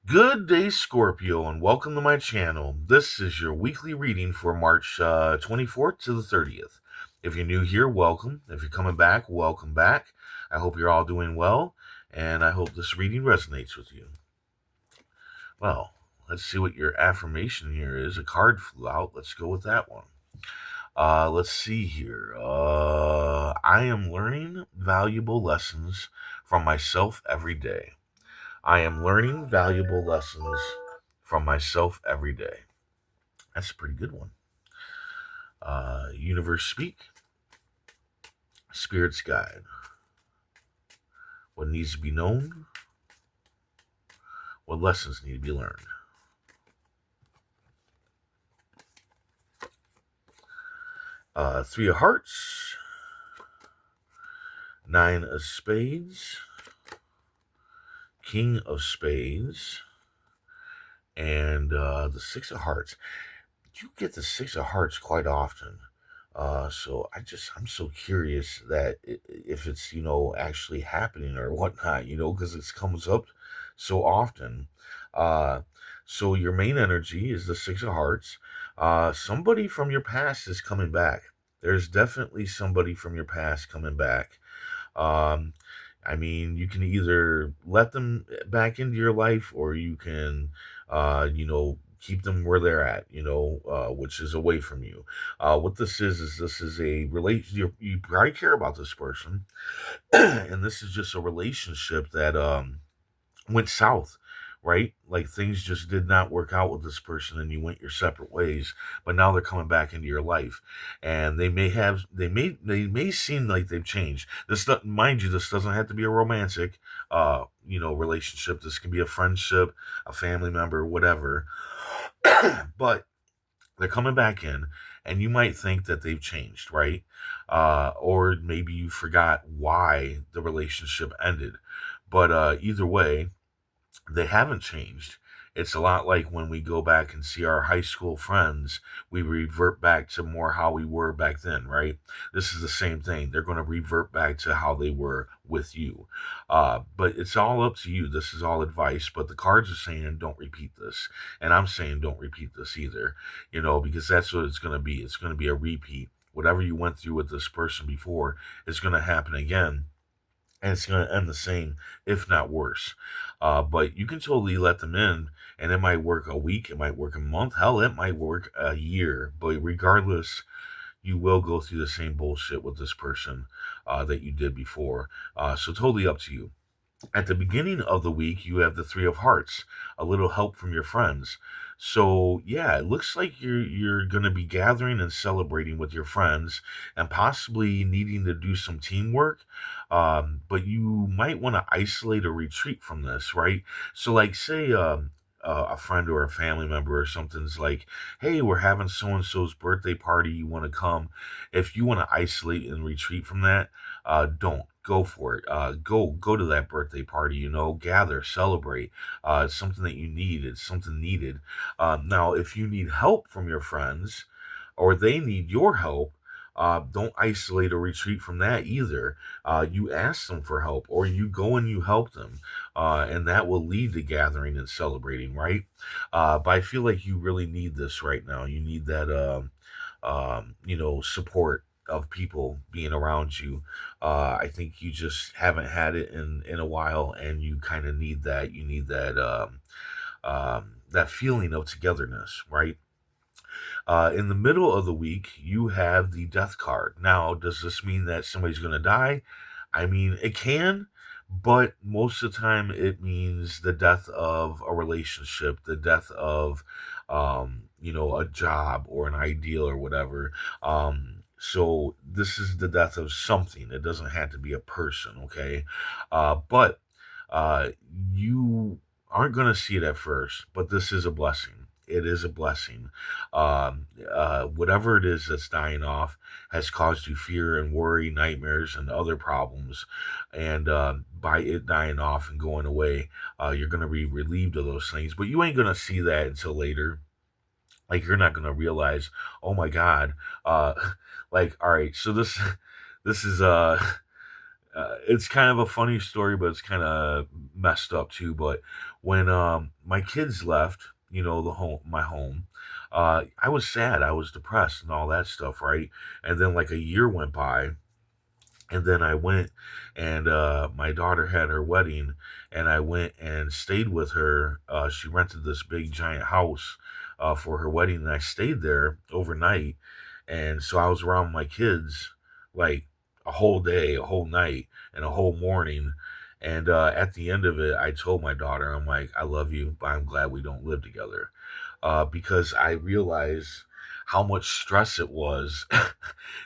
Good day, Scorpio, and welcome to my channel. This is your weekly reading for March 24th to the 30th. If you're new here, welcome. If you're coming back, welcome back. I hope you're all doing well, and I hope this reading resonates with you. Well, let's see what your affirmation here is. A card flew out. Let's go with that one. Let's see here. I am learning valuable lessons from myself every day. I am learning valuable lessons from myself every day. That's a pretty good one. Universe speak, spirits guide. What needs to be known, what lessons need to be learned. Three of hearts, nine of spades, king of spades, and the six of hearts. You get the six of hearts quite often. So I'm so curious that if it's, actually happening or whatnot, because it comes up so often. Uh, so your main energy is the six of hearts. Somebody from your past is coming back. There's definitely somebody from your past coming back. Um, I mean, you can either let them back into your life or you can, keep them where they're at, which is away from you. What this is a relation. You probably care about this person, and this is just a relationship that went south, right? Like things just did not work out with this person and you went your separate ways, but now they're coming back into your life. And they may seem like they've changed. Mind you, this doesn't have to be a romantic relationship. This can be a friendship, a family member, whatever. But they're coming back in and you might think that they've changed, right? Or maybe you forgot why the relationship ended. But either way, they haven't changed. It's a lot like when we go back and see our high school friends, we revert back to more how we were back then, right? This is the same thing. They're going to revert back to how they were with you. But it's all up to you. This is all advice, but the cards are saying don't repeat this. And I'm saying don't repeat this either, because that's what it's going to be. It's going to be a repeat. Whatever you went through with this person before is going to happen again, and it's going to end the same, if not worse. But you can totally let them in, and it might work a week, it might work a month, hell, it might work a year. But regardless, you will go through the same bullshit with this person that you did before. So totally up to you. At the beginning of the week, you have the three of hearts, a little help from your friends. So yeah, it looks like you're going to be gathering and celebrating with your friends and possibly needing to do some teamwork. But you might want to isolate or retreat from this, right? So like say a friend or a family member or something's like, hey, we're having so and so's birthday party, you want to come? If you want to isolate and retreat from that, don't go for it. Go to that birthday party. Gather, celebrate. It's something that you need. It's something needed. Now, if you need help from your friends, or they need your help, don't isolate or retreat from that either. You ask them for help, or you go and you help them, and that will lead to gathering and celebrating, right? But I feel like you really need this right now. You need that. Support of people being around you. I think you just haven't had it in a while, and you kind of need that. You need that feeling of togetherness, right? In the middle of the week, you have the death card. Now, does this mean that somebody's going to die? I mean, it can, but most of the time it means the death of a relationship, the death of, a job or an ideal or whatever. So this is the death of something. It doesn't have to be a person, okay? But uh, you aren't going to see it at first, but this is a blessing. It is a blessing. Whatever it is that's dying off has caused you fear and worry, nightmares, and other problems. And by it dying off and going away, you're going to be relieved of those things. But you ain't going to see that until later. Like you're not going to realize, oh my God, like all right, so this is it's kind of a funny story, but it's kind of messed up too. But when my kids left, my home, I was sad, I was depressed, and all that stuff, right? And then like a year went by, and then I went and my daughter had her wedding, and I went and stayed with her. She rented this big giant house for her wedding, and I stayed there overnight. And so I was around my kids like a whole day, a whole night, and a whole morning. And at the end of it, I told my daughter, I'm like, I love you, but I'm glad we don't live together, because I realized how much stress it was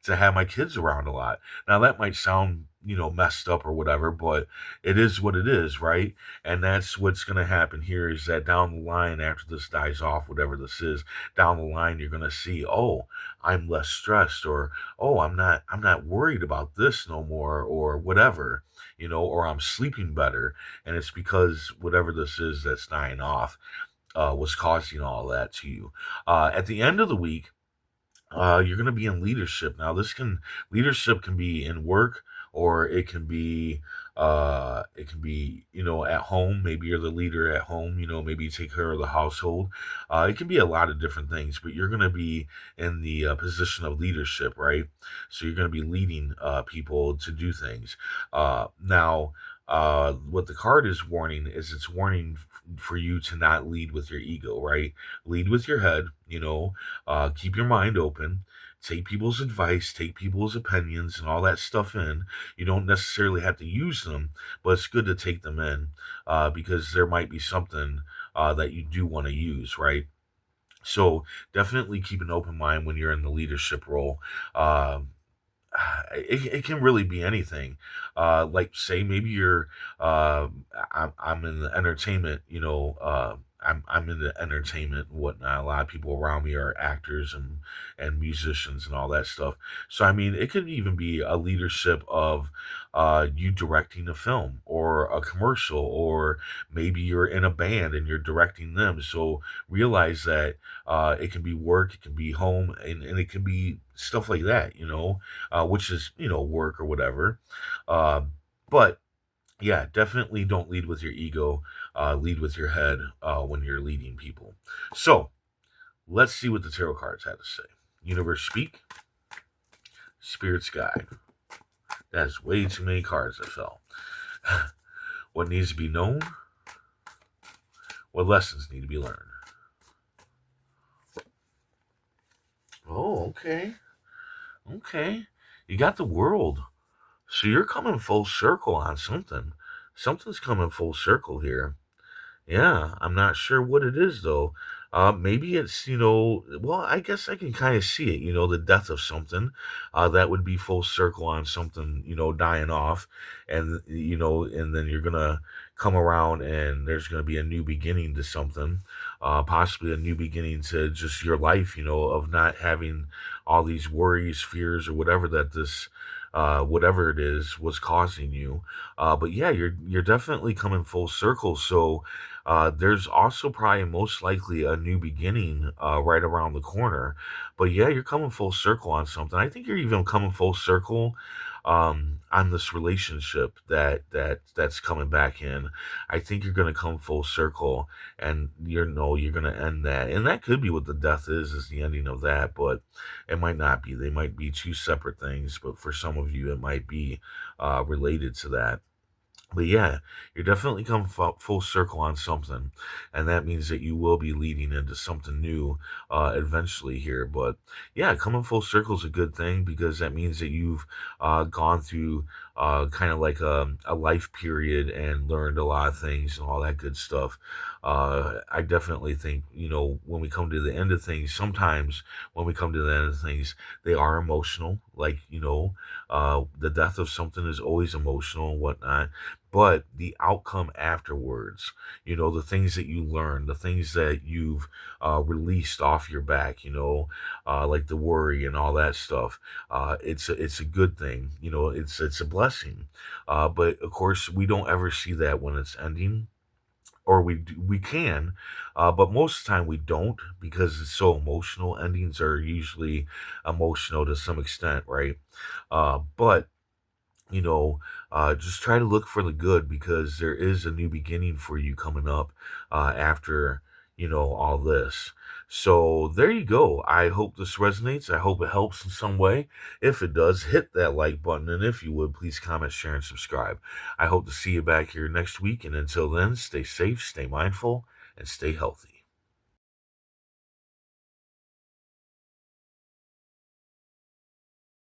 to have my kids around a lot. Now that might sound, messed up or whatever, but it is what it is, right? And that's what's going to happen here is that down the line, after this dies off, whatever this is, down the line, you're going to see, oh, I'm less stressed, or oh, I'm not worried about this no more, or whatever, or I'm sleeping better. And it's because whatever this is that's dying off was causing all that to you. At the end of the week, you're going to be in leadership. Now, leadership can be in work, or it can be at home. Maybe you're the leader at home. Maybe you take care of the household. It can be a lot of different things, but you're going to be in the position of leadership, right? So you're going to be leading people to do things. Now, what the card is warning is it's warning for you to not lead with your ego, right? Lead with your head. Keep your mind open. Take people's advice, take people's opinions, and all that stuff in. You don't necessarily have to use them, but it's good to take them in, because there might be something that you do want to use, right? So definitely keep an open mind when you're in the leadership role. Um, it can really be anything. Like say maybe you're I'm in the entertainment, I'm into entertainment and whatnot. A lot of people around me are actors and musicians and all that stuff. So I mean, it could even be a leadership of you directing a film or a commercial, or maybe you're in a band and you're directing them. So realize that it can be work, it can be home, and it can be stuff like that, which is, work or whatever. Uh, but yeah, definitely don't lead with your ego. Lead with your head when you're leading people. So let's see what the tarot cards had to say. Universe speak, spirits guide. That's way too many cards that fell. What needs to be known? What lessons need to be learned? Oh, okay. Okay. You got the world. So you're coming full circle on something. Something's coming full circle here. Yeah, I'm not sure what it is though. Maybe it's, well, I guess I can kind of see it, the death of something. That would be full circle on something, dying off. And then you're gonna come around and there's gonna be a new beginning to something. Possibly a new beginning to just your life, of not having all these worries, fears, or whatever it is was causing you. But yeah, you're definitely coming full circle. So there's also probably most likely a new beginning right around the corner. But yeah, you're coming full circle on something. I think you're even coming full circle on this relationship that's coming back in. I think you're gonna come full circle, and you're gonna end that. And that could be what the death is the ending of that, but it might not be. They might be two separate things, but for some of you, it might be related to that. But yeah, you're definitely come full circle on something, and that means that you will be leading into something new eventually here. But yeah, coming full circle is a good thing because that means that you've gone through kind of like a life period and learned a lot of things and all that good stuff. I definitely think, when we come to the end of things, sometimes when we come to the end of things, they are emotional. Like, the death of something is always emotional and whatnot, but the outcome afterwards, the things that you learn, the things that you've released off your back, like the worry and all that stuff, it's a good thing. It's a blessing. But of course, we don't ever see that when it's ending, or we can, but most of the time we don't, because it's so emotional. Endings are usually emotional to some extent, right? But you know, just try to look for the good because there is a new beginning for you coming up after, all this. So there you go. I hope this resonates. I hope it helps in some way. If it does, hit that like button. And if you would, please comment, share, and subscribe. I hope to see you back here next week. And until then, stay safe, stay mindful, and stay healthy.